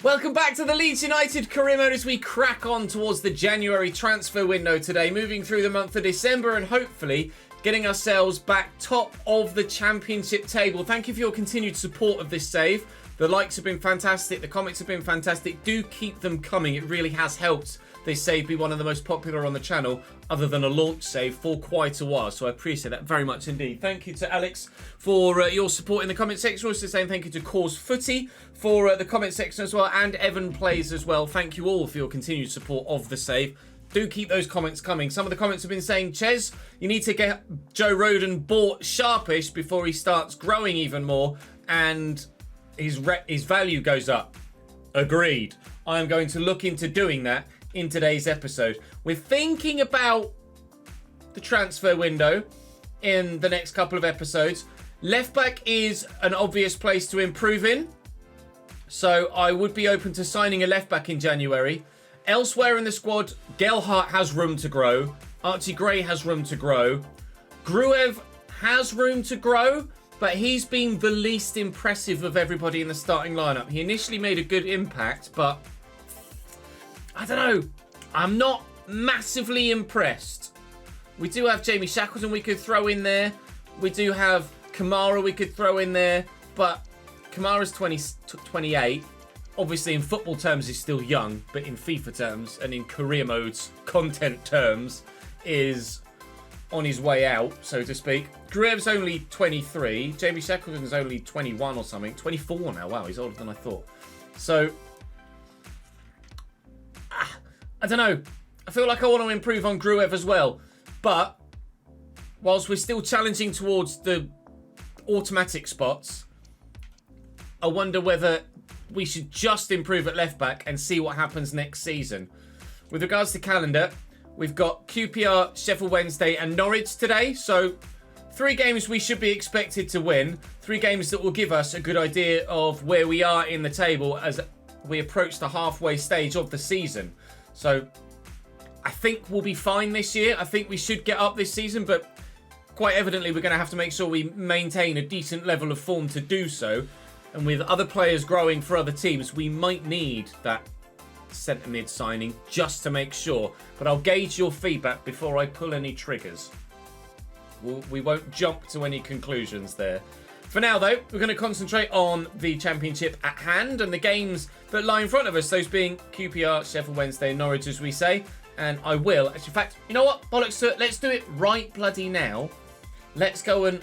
Welcome back to the Leeds United Career Mode as we crack on towards the January transfer window today, moving through the month of December and hopefully getting ourselves back top of the Championship table. Thank you for your continued support of this save. The likes have been fantastic, the comments have been fantastic. Do keep them coming. It really has helped this save be one of the most popular on the channel, other than a launch save, for quite a while. So I appreciate that very much indeed. Thank you to Alex for your support in the comment section. Also saying thank you to Cause Footy for the comment section as well, and Evan Plays as well. Thank you all for your continued support of the save. Do keep those comments coming. Some of the comments have been saying, Ches, you need to get Joe Rodon bought sharpish before he starts growing even more and his value goes up. Agreed. I am going to look into doing that in today's episode. We're thinking about the transfer window in the next couple of episodes. Left back is an obvious place to improve in, so I would be open to signing a left back in January. Elsewhere in the squad, Gelhardt has room to grow. Archie Gray has room to grow. Gruev has room to grow, but he's been the least impressive of everybody in the starting lineup. He initially made a good impact, but I don't know. I'm not massively impressed. We do have Jamie Shackleton we could throw in there. We do have Kamara we could throw in there, but Kamara's 28. Obviously, in football terms, is still young, but in FIFA terms and in career modes, content terms, is on his way out, so to speak. Gruev's only 23. Jamie Shackleton's only 21 or something. 24 now. Wow, he's older than I thought. So I don't know. I feel like I want to improve on Gruev as well. But whilst we're still challenging towards the automatic spots, I wonder whether we should just improve at left back and see what happens next season. With regards to calendar, we've got QPR, Sheffield Wednesday and Norwich today. So 3 games we should be expected to win. 3 games that will give us a good idea of where we are in the table as we approach the halfway stage of the season. So I think we'll be fine this year. I think we should get up this season, but quite evidently we're going to have to make sure we maintain a decent level of form to do so. And with other players growing for other teams, we might need that centre mid signing just to make sure. But I'll gauge your feedback before I pull any triggers. We won't jump to any conclusions there. For now, though, we're going to concentrate on the Championship at hand and the games that lie in front of us, those being QPR, Sheffield Wednesday, and Norwich, as we say. And I will. Actually, in fact, you know what? Bollocks to it. Let's do it right bloody now. Let's go and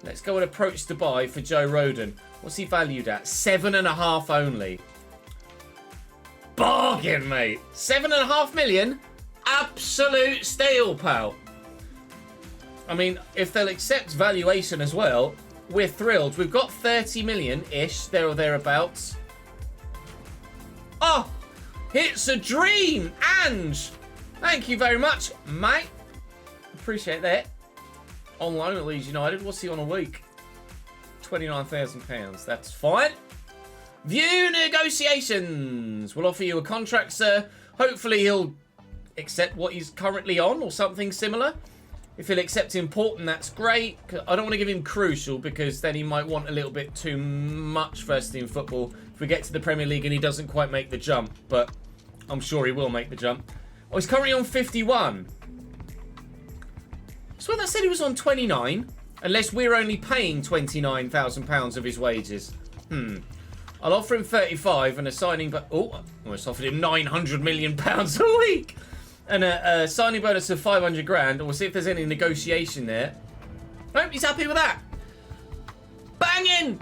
approach to buy for Joe Rodon. What's he valued at? 7.5 only. Bargain, mate. 7.5 million? Absolute steal, pal. I mean, if they'll accept valuation as well, we're thrilled. We've got 30 million-ish, there or thereabouts. Oh, it's a dream, Ange. Thank you very much, mate. Appreciate that. On loan at Leeds United. What's he on a week? £29,000. That's fine. View negotiations. We'll offer you a contract, sir. Hopefully he'll accept what he's currently on or something similar. If he'll accept important, that's great. I don't want to give him crucial because then he might want a little bit too much first team football if we get to the Premier League and he doesn't quite make the jump. But I'm sure he will make the jump. Oh, he's currently on 51. So that said he was on 29, unless we're only paying £29,000 of his wages. I'll offer him 35 and a signing, but I almost offered him £900 million a week. And a signing bonus of 500 grand. We'll see if there's any negotiation there. Nope, he's happy with that. Banging!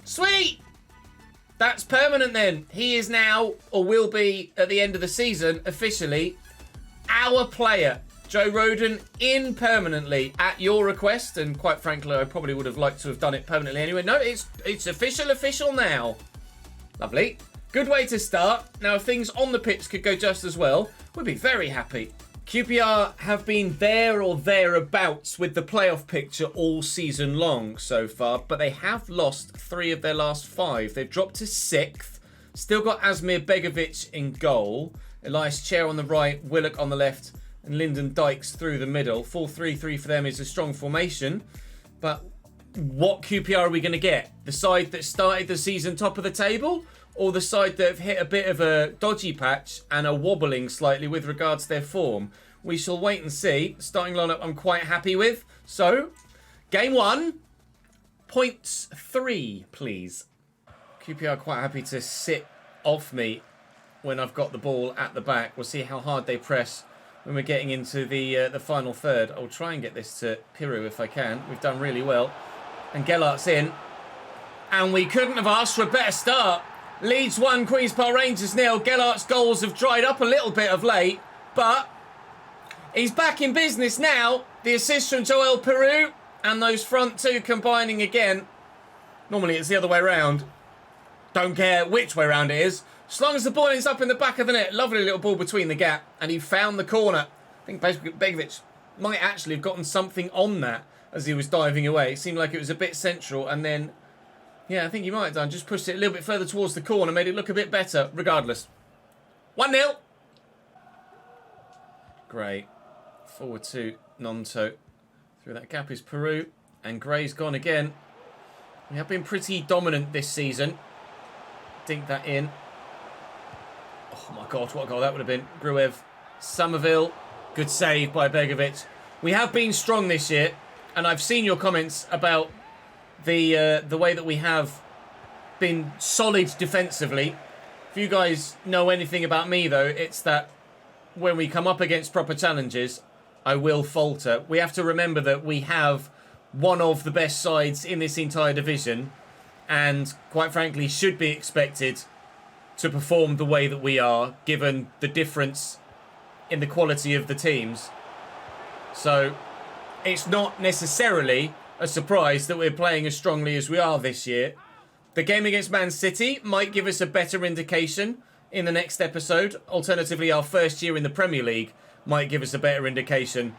Sweet! That's permanent then. He is now, or will be at the end of the season, officially our player. Joe Rodon in permanently at your request. And quite frankly, I probably would have liked to have done it permanently anyway. No, it's official now. Lovely. Good way to start. Now, if things on the pitch could go just as well, we'd be very happy. QPR have been there or thereabouts with the playoff picture all season long so far, but they have lost 3 of their last 5. They've dropped to 6th. Still got Asmir Begovic in goal. Elias Chair on the right, Willock on the left, and Lyndon Dykes through the middle. 4-3-3 for them is a strong formation, but what QPR are we going to get? The side that started the season top of the table, or the side that have hit a bit of a dodgy patch and are wobbling slightly with regards to their form? We shall wait and see. Starting lineup I'm quite happy with. So, game 1, points 3, please. QPR quite happy to sit off me when I've got the ball at the back. We'll see how hard they press when we're getting into the final third. I'll try and get this to Piru if I can. We've done really well. And Gelhart's in. And we couldn't have asked for a better start. Leeds 1, Queen's Park Rangers 0. Gelhart's goals have dried up a little bit of late, but he's back in business now. The assist from Joel Piru, and those front two combining again. Normally it's the other way around. Don't care which way around it is. As long as the ball ends up in the back of the net. Lovely little ball between the gap, and he found the corner. I think Begovic might actually have gotten something on that as he was diving away. It seemed like it was a bit central, and then, yeah, I think he might have done. Just pushed it a little bit further towards the corner, made it look a bit better, regardless. 1-0. Gray. Forward to Nonto. Through that gap is Peru. And Gray's gone again. We have been pretty dominant this season. Dink that in. Oh my God, what a goal that would have been. Gruev. Somerville. Good save by Begovic. We have been strong this year. And I've seen your comments about the way that we have been solid defensively. If you guys know anything about me, though, it's that when we come up against proper challenges, I will falter. We have to remember that we have one of the best sides in this entire division, and quite frankly should be expected to perform the way that we are, given the difference in the quality of the teams. So it's not necessarily a surprise that we're playing as strongly as we are this year. The game against Man City might give us a better indication in the next episode. Alternatively, our first year in the Premier League might give us a better indication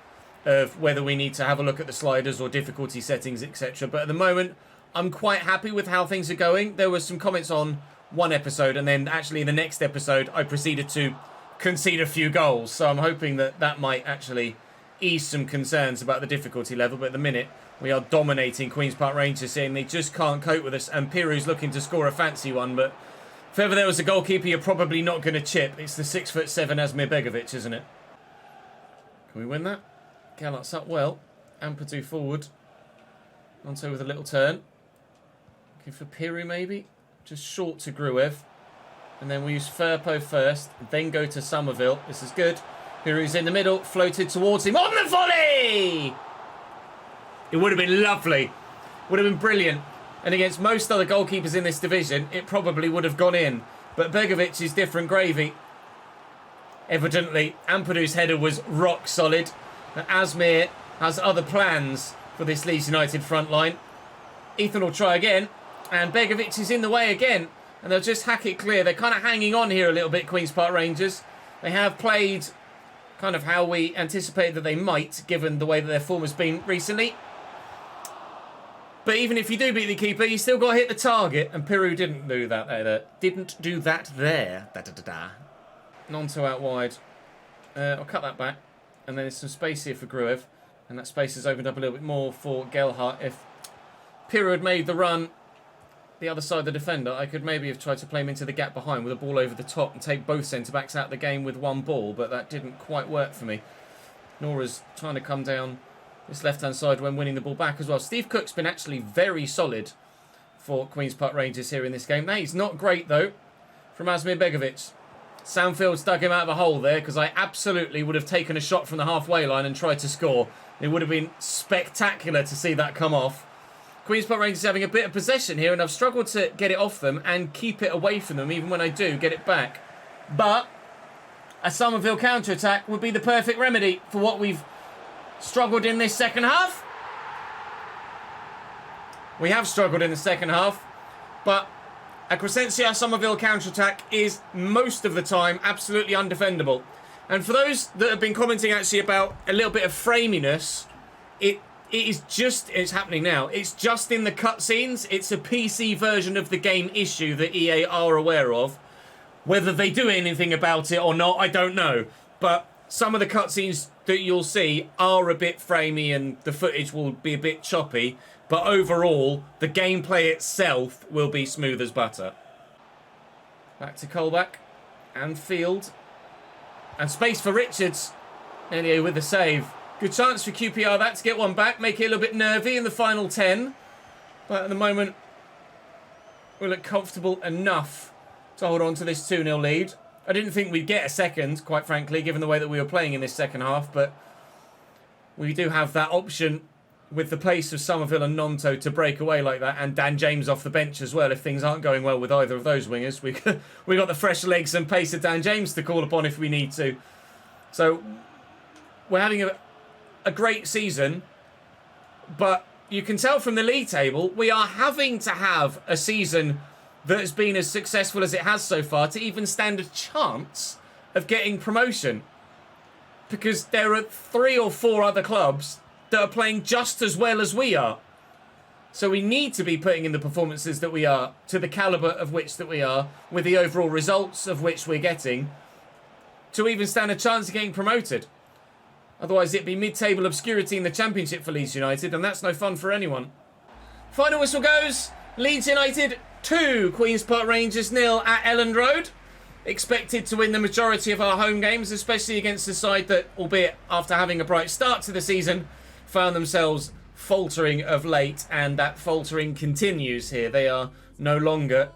of whether we need to have a look at the sliders or difficulty settings, etc. But at the moment, I'm quite happy with how things are going. There were some comments on one episode, and then actually in the next episode, I proceeded to concede a few goals. So I'm hoping that that might actually ease some concerns about the difficulty level. But at the minute, we are dominating Queen's Park Rangers, saying they just can't cope with us. And Piru's looking to score a fancy one, but if ever there was a goalkeeper you're probably not going to chip, it's the 6'7" Asmir Begovic, isn't it? Can we win that? Gallart's up well. Ampadu forward. Nonto with a little turn. Looking for Piru maybe. Just short to Gruev. And then we use Firpo first. Then go to Somerville. This is good. Piru's in the middle. Floated towards him. On the volley! It would have been lovely. Would have been brilliant. And against most other goalkeepers in this division, it probably would have gone in. But Begovic is different gravy. Evidently, Ampadu's header was rock solid. But Asmir has other plans for this Leeds United front line. Ethan will try again. And Begovic is in the way again. And they'll just hack it clear. They're kind of hanging on here a little bit, Queen's Park Rangers. They have played kind of how we anticipated that they might, given the way that their form has been recently. But even if you do beat the keeper, you still got to hit the target. And Piru didn't do that there. Didn't do that there. Nonto out wide. I'll cut that back. And then there's some space here for Gruev. And that space has opened up a little bit more for Gelhardt. If Piru had made the run the other side of the defender, I could maybe have tried to play him into the gap behind with a ball over the top and take both centre-backs out of the game with one ball. But that didn't quite work for me. Nora's trying to come down this left-hand side when winning the ball back as well. Steve Cook's been actually very solid for Queen's Park Rangers here in this game. That is not great, though, from Asmir Begovic. Soundfield's dug him out of a hole there, because I absolutely would have taken a shot from the halfway line and tried to score. It would have been spectacular to see that come off. Queen's Park Rangers having a bit of possession here, and I've struggled to get it off them and keep it away from them, even when I do get it back. But a Somerville counter-attack would be the perfect remedy for what we've struggled in this second half. We have struggled in the second half, but a Crescentia Somerville counter-attack is most of the time absolutely undefendable. And for those that have been commenting actually about a little bit of framiness, it's happening now. It's just in the cutscenes. It's a PC version of the game issue that EA are aware of. Whether they do anything about it or not, I don't know. But some of the cutscenes that you'll see are a bit framey and the footage will be a bit choppy. But overall, the gameplay itself will be smooth as butter. Back to Colback and Field. And space for Richards. Elio with the save. Good chance for QPR that to get one back. Make it a little bit nervy in the final 10. But at the moment, we look comfortable enough to hold on to this 2-0 lead. I didn't think we'd get a second, quite frankly, given the way that we were playing in this second half. But we do have that option with the pace of Somerville and Nonto to break away like that, and Dan James off the bench as well if things aren't going well with either of those wingers. We got the fresh legs and pace of Dan James to call upon if we need to. So we're having a great season, but you can tell from the league table we are having to have a season that has been as successful as it has so far to even stand a chance of getting promotion, because there are 3 or 4 other clubs that are playing just as well as we are. So we need to be putting in the performances that we are, to the calibre of which that we are, with the overall results of which we're getting, to even stand a chance of getting promoted. Otherwise it'd be mid-table obscurity in the Championship for Leeds United, and that's no fun for anyone. Final whistle goes. Leeds United 2, Queen's Park Rangers 0 at Elland Road. Expected to win the majority of our home games, especially against a side that, albeit after having a bright start to the season, found themselves faltering of late, and that faltering continues here. They are no longer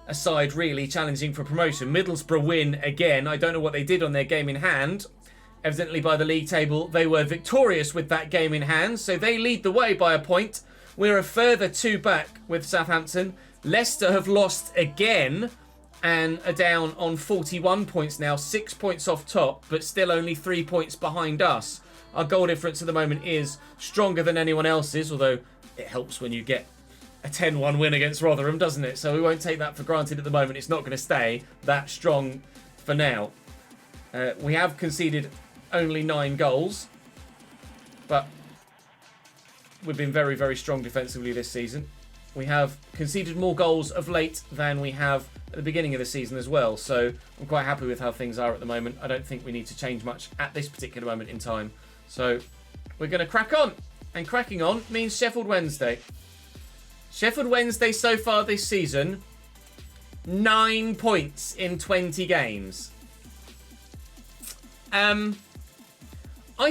a side really challenging for promotion. Middlesbrough win again. I don't know what they did on their game in hand. Evidently by the league table they were victorious with that game in hand, so they lead the way by a point. We're a further 2 back with Southampton. Leicester have lost again and are down on 41 points now, 6 points off top, but still only 3 points behind us. Our goal difference at the moment is stronger than anyone else's, although it helps when you get a 10-1 win against Rotherham, doesn't it? So we won't take that for granted at the moment. It's not going to stay that strong for now. We have conceded only 9 goals, but we've been very, very strong defensively this season. We have conceded more goals of late than we have at the beginning of the season as well, so I'm quite happy with how things are at the moment. I don't think we need to change much at this particular moment in time. So we're going to crack on. And cracking on means Sheffield Wednesday. Sheffield Wednesday so far this season, 9 points in 20 games. I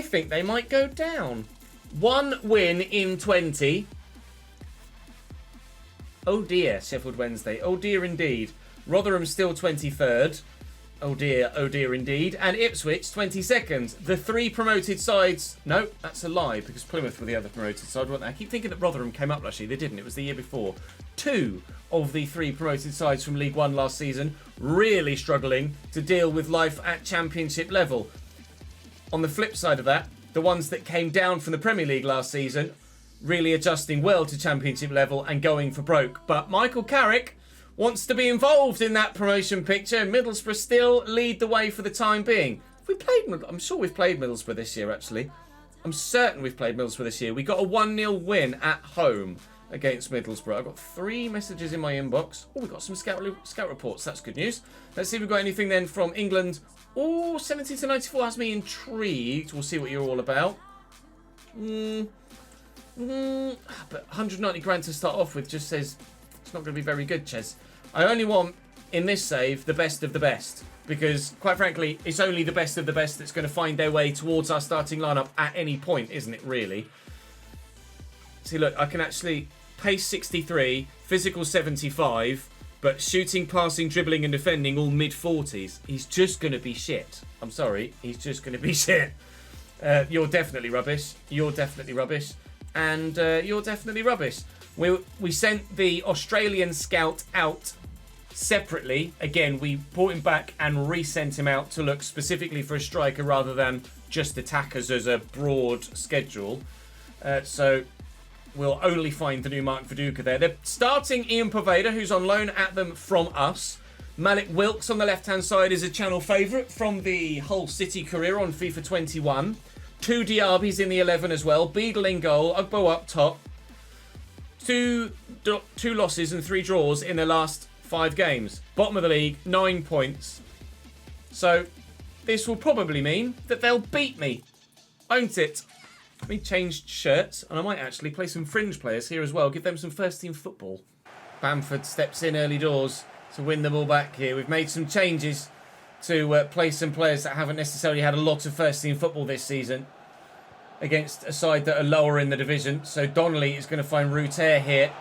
think they might go down. 1 win in 20. Oh dear, Sheffield Wednesday. Oh dear indeed. Rotherham still 23rd. Oh dear indeed. And Ipswich 22nd. The 3 promoted sides... No, that's a lie, because Plymouth were the other promoted side, weren't they? I keep thinking that Rotherham came up last year. They didn't. It was the year before. 2 of the 3 promoted sides from League One last season really struggling to deal with life at Championship level. On the flip side of that, the ones that came down from the Premier League last season really adjusting well to Championship level and going for broke. But Michael Carrick wants to be involved in that promotion picture. Middlesbrough still lead the way for the time being. I'm sure we've played Middlesbrough this year, actually. I'm certain we've played Middlesbrough this year. We got a 1-0 win at home against Middlesbrough. I've got 3 messages in my inbox. Oh, we've got some scout reports. That's good news. Let's see if we've got anything then from England. Oh, 70 to 94 has me intrigued. We'll see what you're all about. But 190 grand to start off with just says it's not going to be very good, Ches. I only want, in this save, the best of the best. Because, quite frankly, it's only the best of the best that's going to find their way towards our starting lineup at any point, isn't it, really? See, look, I can actually pace 63, physical 75, but shooting, passing, dribbling and defending all mid-40s. He's just going to be shit. I'm sorry, he's just going to be shit. You're definitely rubbish. You're definitely rubbish. And you're definitely rubbish. We sent the Australian scout out separately. Again, we brought him back and resent him out to look specifically for a striker rather than just attackers as a broad schedule. So we'll only find the new Mark Viduka there. They're starting Ian Poveda, who's on loan at them from us. Malik Wilkes on the left-hand side is a channel favourite from the Hull City career on FIFA 21. 2 Diabys in the 11 as well. Beadle in goal. Ugbo up top. Two losses and 3 draws in their last 5 games. Bottom of the league, 9 points. So this will probably mean that they'll beat me. Won't it? We changed shirts, and I might actually play some fringe players here as well. Give them some first-team football. Bamford steps in early doors to win the ball back here. We've made some changes to play some players that haven't necessarily had a lot of first-team football this season against a side that are lower in the division. So Donnelly is going to find Ruter here.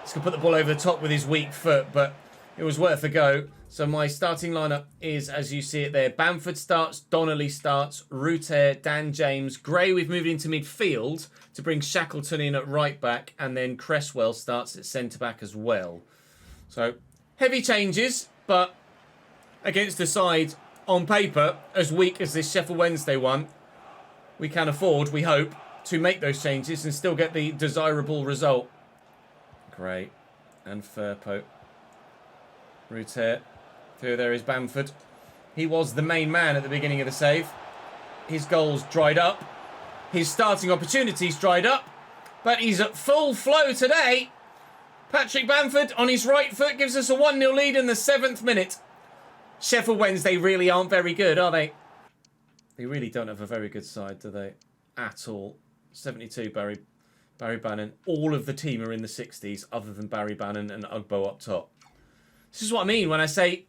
He's going to put the ball over the top with his weak foot, but it was worth a go. So my starting lineup is, as you see it there, Bamford starts, Donnelly starts, Ruter, Dan James. Gray, we've moved into midfield to bring Shackleton in at right back, and then Cresswell starts at centre back as well. So heavy changes, but against a side on paper as weak as this Sheffield Wednesday one, we can afford, we hope, to make those changes and still get the desirable result. Gray and Firpo. Ruter. Through there is Bamford. He was the main man at the beginning of the save. His goals dried up. His starting opportunities dried up. But he's at full flow today. Patrick Bamford on his right foot gives us a 1-0 lead in the 7th minute. Sheffield Wednesday really aren't very good, are they? They really don't have a very good side, do they? At all. 72, Barry Bannon. All of the team are in the 60s other than Barry Bannon and Ugbo up top. This is what I mean when I say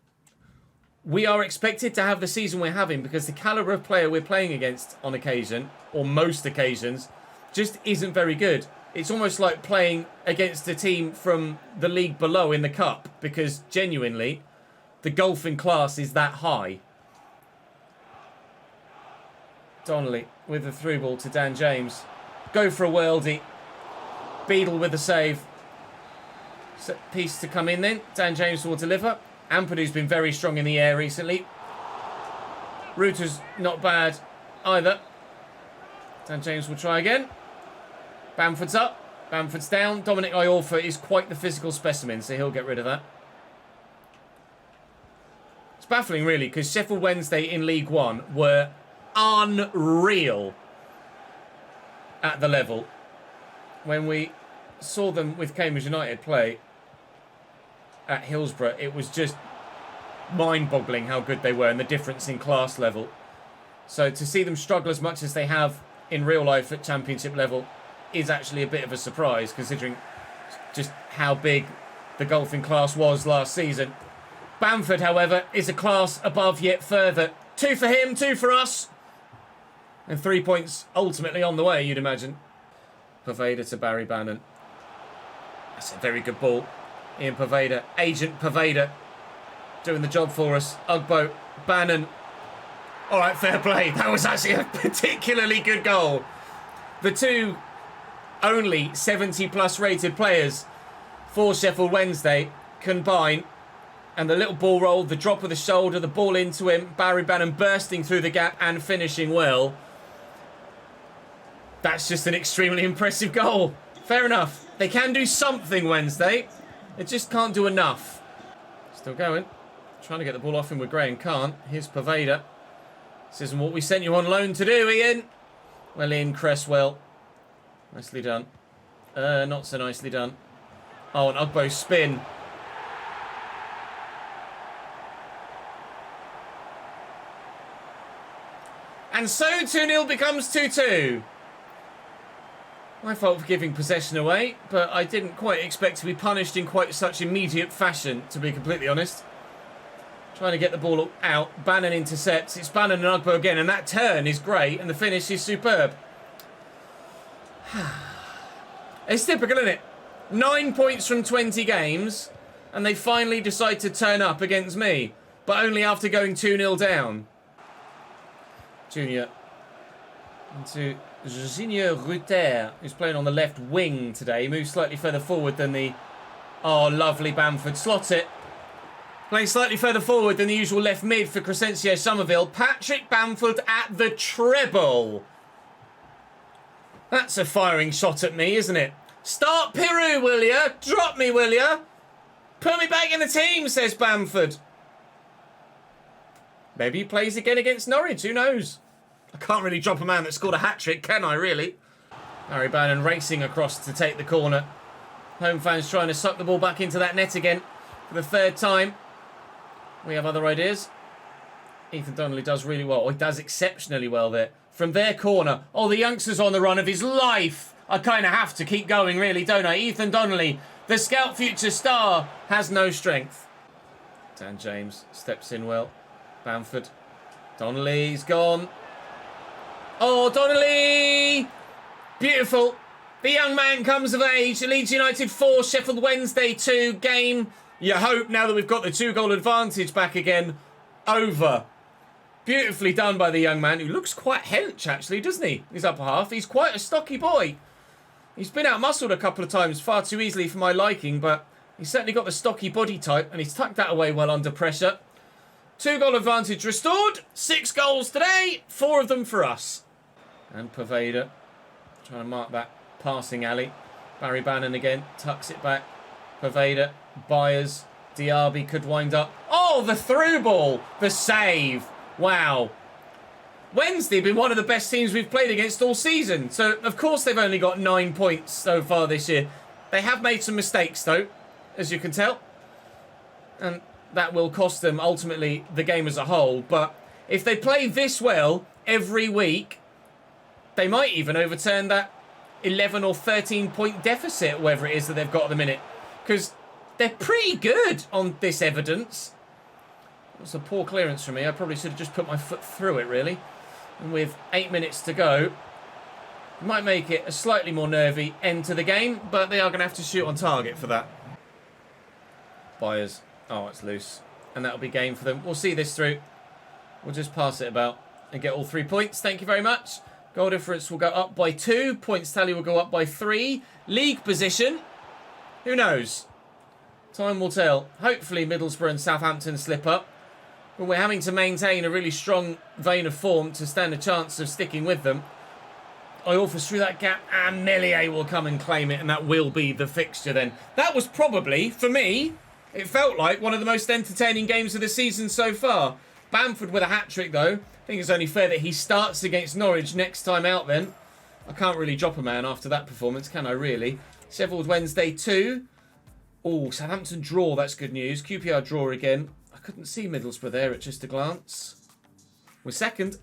we are expected to have the season we're having because the calibre of player we're playing against on occasion, or most occasions, just isn't very good. It's almost like playing against a team from the league below in the cup because genuinely the golfing class is that high. Donnelly with the through ball to Dan James. Go for a worldie. Beadle with the save. Set piece to come in then. Dan James will deliver. Ampadu's been very strong in the air recently. Ruter's not bad either. Dan James will try again. Bamford's up. Bamford's down. Dominic Iorfa is quite the physical specimen, so he'll get rid of that. It's baffling really, because Sheffield Wednesday in League One were unreal at the level. When we saw them with Cambridge United play at Hillsborough, it was just mind-boggling how good they were and the difference in class level. So to see them struggle as much as they have in real life at championship level is actually a bit of a surprise, considering just how big the golfing class was last season. Bamford, however, is a class above yet further. 2 for him, 2 for us. And 3 points ultimately on the way, you'd imagine. Poveda to Barry Bannon. That's a very good ball. Ian Poveda, Agent Poveda, doing the job for us. Ugbo, Bannon. All right, fair play. That was actually a particularly good goal. The two only 70-plus rated players for Sheffield Wednesday combine. And the little ball roll, the drop of the shoulder, the ball into him. Barry Bannon bursting through the gap and finishing well. That's just an extremely impressive goal. Fair enough. They can do something Wednesday. They just can't do enough. Still going. Trying to get the ball off him with Gray and can't. Here's Poveda. This isn't what we sent you on loan to do, Ian. Well, Ian Cresswell. Nicely done. Not so nicely done. Oh, an Ugbo spin. And so 2-0 becomes 2-2. My fault for giving possession away, but I didn't quite expect to be punished in quite such immediate fashion, to be completely honest. Trying to get the ball out. Bannon intercepts. It's Bannon and Ugbo again, and that turn is great, and the finish is superb. It's typical, isn't it? 9 points from 20 games, and they finally decide to turn up against me, but only after going 2-0 down. Junior into Junior Ruter, who's playing on the left wing today. He moves slightly further forward than the... Oh, lovely Bamford. Slots it. Playing slightly further forward than the usual left mid for Crescencio Somerville. Patrick Bamford at the treble. That's a firing shot at me, isn't it? Start Piru, will ya? Drop me, will ya? Put me back in the team, says Bamford. Maybe he plays again against Norwich, who knows? I can't really drop a man that scored a hat-trick, can I, really? Barry Bannon racing across to take the corner. Home fans trying to suck the ball back into that net again for the third time. We have other ideas. Ethan Donnelly does really well. Or he does exceptionally well there. from their corner. Oh, the youngster's on the run of his life. I kind of have to keep going, really, don't I? Ethan Donnelly, the Scout future star, has no strength. Dan James steps in well. Bamford. Donnelly's gone. Oh, Donnelly! Beautiful. The young man comes of age. Leeds United 4, Sheffield Wednesday 2. Game, you hope, now that we've got the 2-goal advantage back again, over. Beautifully done by the young man, who looks quite hench, actually, doesn't he? His upper half. He's quite a stocky boy. He's been out-muscled a couple of times, far too easily for my liking, but he's certainly got the stocky body type, and he's tucked that away well under pressure. 2-goal advantage restored. 6 goals today, 4 of them for us. And Poveda trying to mark that passing alley. Barry Bannon again, tucks it back. Poveda, Byers, Diaby could wind up. Oh, the through ball, the save. Wow. Wednesday have been one of the best teams we've played against all season. So, of course, they've only got 9 points so far this year. They have made some mistakes, though, as you can tell. And that will cost them, ultimately, the game as a whole. But if they play this well every week, they might even overturn that 11 or 13-point deficit, whatever it is that they've got at the minute. Because they're pretty good on this evidence. It was a poor clearance from me. I probably should have just put my foot through it, really. And with 8 minutes to go, might make it a slightly more nervy end to the game, but they are going to have to shoot on target for that. Byers. Oh, it's loose. And that'll be game for them. We'll see this through. We'll just pass it about and get all 3 points. Thank you very much. Goal difference will go up by 2. Points tally will go up by 3. League position. Who knows? Time will tell. Hopefully Middlesbrough and Southampton slip up. But we're having to maintain a really strong vein of form to stand a chance of sticking with them. Iorfa's through that gap, and Meslier will come and claim it, and that will be the fixture then. That was probably, for me, it felt like one of the most entertaining games of the season so far. Bamford with a hat-trick, though. I think it's only fair that he starts against Norwich next time out then. I can't really drop a man after that performance, can I really? Sheffield Wednesday 2. Oh, Southampton draw, that's good news. QPR draw again. I couldn't see Middlesbrough there at just a glance. We're second.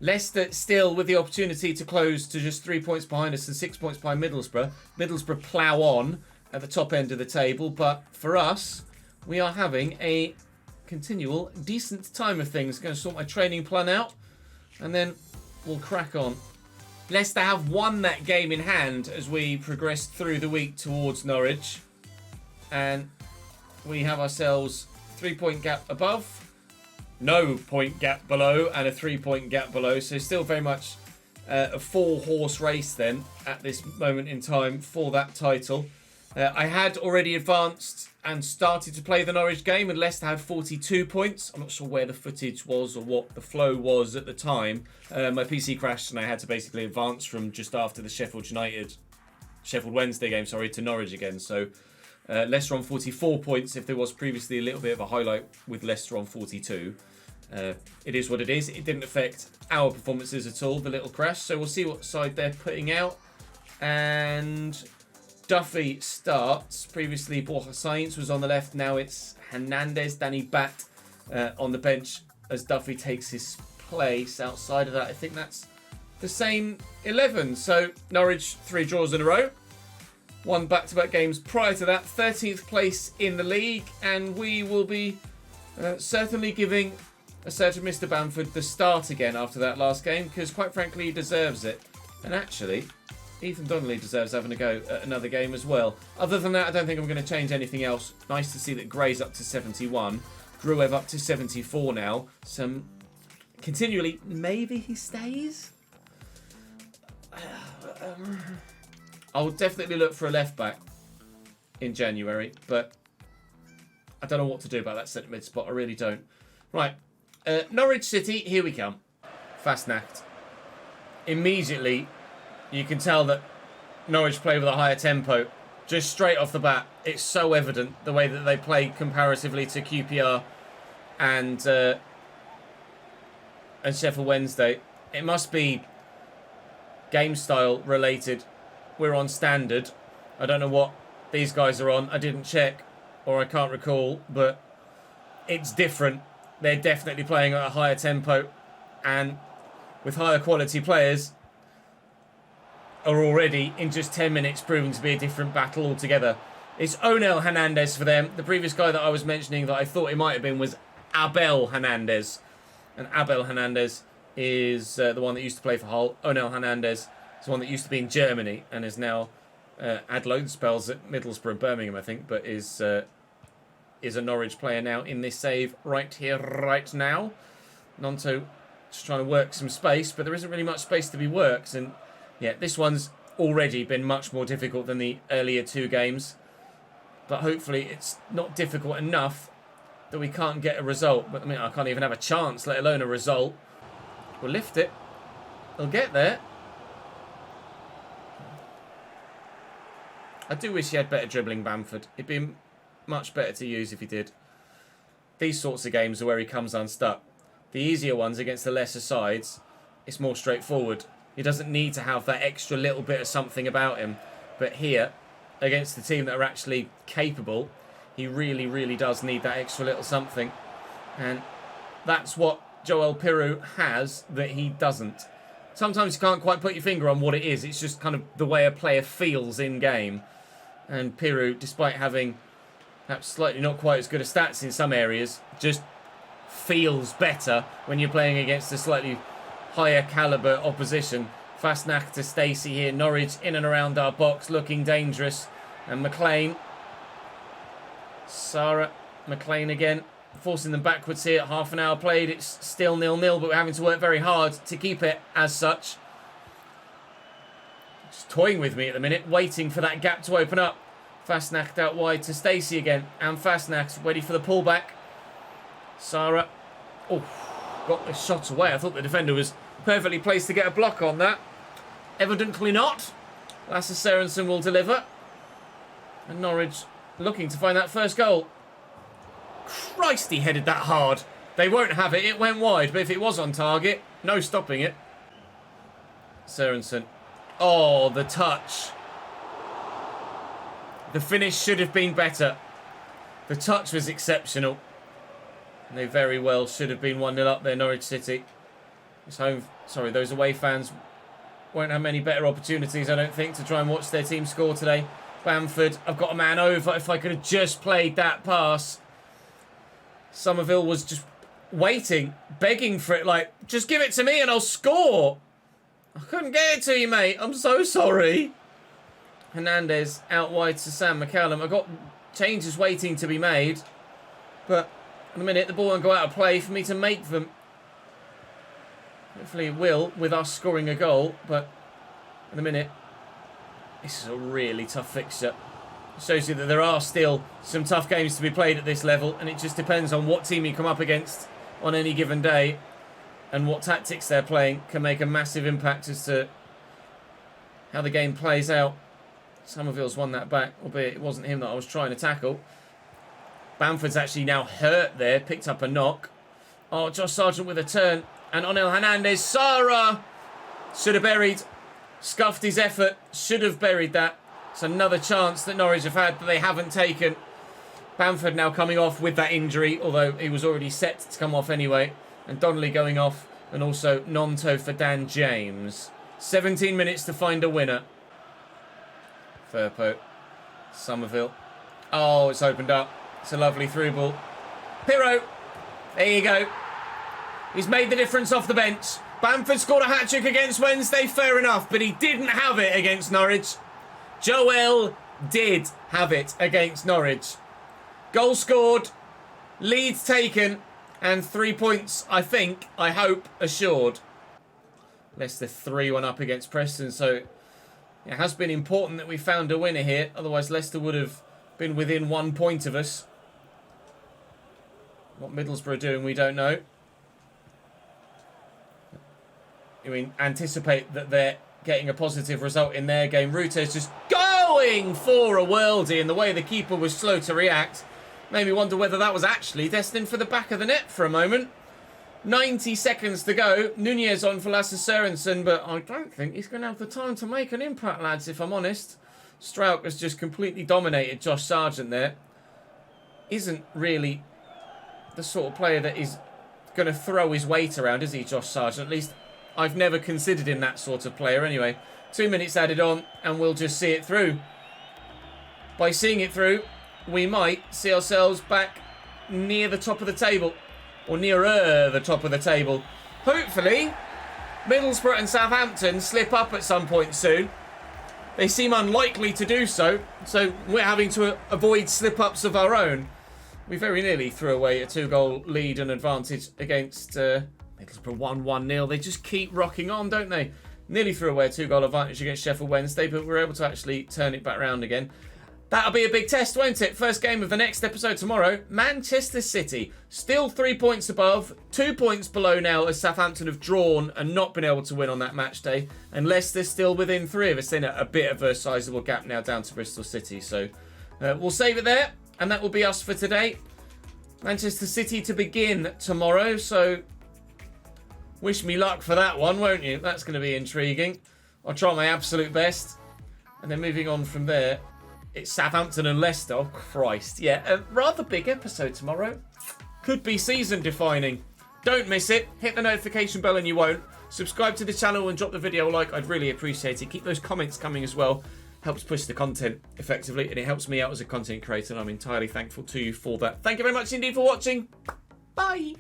Leicester still with the opportunity to close to just 3 points behind us and 6 points behind Middlesbrough. Middlesbrough plough on at the top end of the table, but for us, we are having a continual decent time of things. Going to sort my training plan out, and then we'll crack on. Leicester have won that game in hand as we progressed through the week towards Norwich, and we have ourselves 3-point gap above, no point gap below, and a 3-point gap below. So still very much a 4-horse race then at this moment in time for that title. I had already advanced and started to play the Norwich game, and Leicester had 42 points. I'm not sure where the footage was or what the flow was at the time. My PC crashed and I had to basically advance from just after the Sheffield Wednesday game, to Norwich again. So Leicester on 44 points, if there was previously a little bit of a highlight with Leicester on 42. It is what it is. It didn't affect our performances at all, the little crash. So we'll see what side they're putting out. And Duffy starts. Previously, Borja Sainz was on the left. Now it's Hernandez, Danny Bat on the bench as Duffy takes his place. Outside of that, I think that's the same 11. So Norwich, 3 draws in a row. 1 back-to-back games prior to that. 13th place in the league. And we will be certainly giving a certain Mr. Bamford the start again after that last game, because quite frankly he deserves it. And actually, Ethan Donnelly deserves having a go at another game as well. Other than that, I don't think I'm going to change anything else. Nice to see that Gray's up to 71. Gruev up to 74 now. Some continually, maybe he stays? I'll definitely look for a left back in January, but I don't know what to do about that centre mid spot. I really don't. Right, Norwich City, here we come. Fastnacht. Immediately, you can tell that Norwich play with a higher tempo. Just straight off the bat, it's so evident the way that they play comparatively to QPR and Sheffield Wednesday. It must be game style related. We're on standard. I don't know what these guys are on. I didn't check, or I can't recall, but it's different. They're definitely playing at a higher tempo, and with higher quality players are already, in just 10 minutes, proving to be a different battle altogether. It's Onel Hernandez for them. The previous guy that I was mentioning that I thought it might have been was Abel Hernandez. And Abel Hernandez is the one that used to play for Hull. Onel Hernandez is the one that used to be in Germany and is now had load spells at Middlesbrough and Birmingham, I think, but is a Norwich player now in this save right here, right now. Nonto just trying to work some space, but there isn't really much space to be worked. And yeah, this one's already been much more difficult than the earlier two games. But hopefully it's not difficult enough that we can't get a result. But I mean, I can't even have a chance, let alone a result. We'll lift it. They'll get there. I do wish he had better dribbling, Bamford. It'd be much better to use if he did. These sorts of games are where he comes unstuck. The easier ones against the lesser sides, it's more straightforward. He doesn't need to have that extra little bit of something about him. But here, against the team that are actually capable, he really, really does need that extra little something. And that's what Joel Piroe has that he doesn't. Sometimes you can't quite put your finger on what it is. It's just kind of the way a player feels in-game. And Piroe, despite having perhaps slightly not quite as good a stats in some areas, just feels better when you're playing against a slightly higher calibre opposition. Fastnack to Stacey here. Norwich in and around our box, looking dangerous. And McLean. Sarah. McLean again. Forcing them backwards here. Half an hour played. It's still 0-0, but we're having to work very hard to keep it as such. Just toying with me at the minute, waiting for that gap to open up. Fastnack out wide to Stacey again. And Fastnack's ready for the pullback. Sarah. Oh, got the shot away. I thought the defender was perfectly placed to get a block on that. Evidently not. Lasse Sørensen will deliver. And Norwich looking to find that first goal. Christ, he headed that hard. They won't have it. It went wide, but if it was on target, no stopping it. Sørensen. Oh, the touch. The finish should have been better. The touch was exceptional. And they very well should have been 1-0 up there, Norwich City. Those away fans won't have many better opportunities, I don't think, to try and watch their team score today. Bamford, I've got a man over. If I could have just played that pass. Somerville was just waiting, begging for it, like, just give it to me and I'll score. I couldn't get it to you, mate. I'm so sorry. Hernandez out wide to Sam McCallum. I've got changes waiting to be made. But in a minute, the ball won't go out of play for me to make them. Hopefully it will, with us scoring a goal. But in a minute, this is a really tough fixture. It shows you that there are still some tough games to be played at this level. And it just depends on what team you come up against on any given day. And what tactics they're playing can make a massive impact as to how the game plays out. Somerville's won that back, albeit it wasn't him that I was trying to tackle. Bamford's actually now hurt there, picked up a knock. Oh, Josh Sargent with a turn. And Onel Hernandez, Sarah! Should have buried. Scuffed his effort, should have buried that. It's another chance that Norwich have had that they haven't taken. Bamford now coming off with that injury, although he was already set to come off anyway. And Donnelly going off, and also Nonto for Dan James. 17 minutes to find a winner. Firpo. Somerville. Oh, it's opened up. It's a lovely through ball. Piroe. There you go. He's made the difference off the bench. Bamford scored a hat-trick against Wednesday, fair enough, but he didn't have it against Norwich. Joel did have it against Norwich. Goal scored. Leeds taken. And 3 points, I hope, assured. Leicester 3-1 up against Preston. So it has been important that we found a winner here. Otherwise, Leicester would have been within 1 point of us. What Middlesbrough are doing, we don't know. I mean, anticipate that they're getting a positive result in their game. Rute's just going for a worldie, and the way the keeper was slow to react made me wonder whether that was actually destined for the back of the net for a moment. 90 seconds to go. Nunez on for Lasse Sørensen, but I don't think he's going to have the time to make an impact, lads, if I'm honest. Strauch has just completely dominated Josh Sargent there. Isn't really the sort of player that is going to throw his weight around, is he, Josh Sargent? At least I've never considered him that sort of player anyway. 2 minutes added on, and we'll just see it through. By seeing it through, we might see ourselves back near the top of the table. Or nearer the top of the table. Hopefully, Middlesbrough and Southampton slip up at some point soon. They seem unlikely to do so, so we're having to avoid slip-ups of our own. We very nearly threw away a 2-goal lead and advantage against Middlesbrough 1-1-0. They just keep rocking on, don't they? Nearly threw away a 2-goal advantage against Sheffield Wednesday, but we were able to actually turn it back round again. That'll be a big test, won't it? First game of the next episode tomorrow. Manchester City, still 3 points above, 2 points below now as Southampton have drawn and not been able to win on that match day. And Leicester's still within 3 of us in a bit of a sizable gap now down to Bristol City. So we'll save it there, and that will be us for today. Manchester City to begin tomorrow, so wish me luck for that one, won't you? That's going to be intriguing. I'll try my absolute best. And then moving on from there, it's Southampton and Leicester. Oh, Christ. Yeah, a rather big episode tomorrow. Could be season defining. Don't miss it. Hit the notification bell and you won't. Subscribe to the channel and drop the video a like. I'd really appreciate it. Keep those comments coming as well. Helps push the content effectively, and it helps me out as a content creator, and I'm entirely thankful to you for that. Thank you very much indeed for watching. Bye.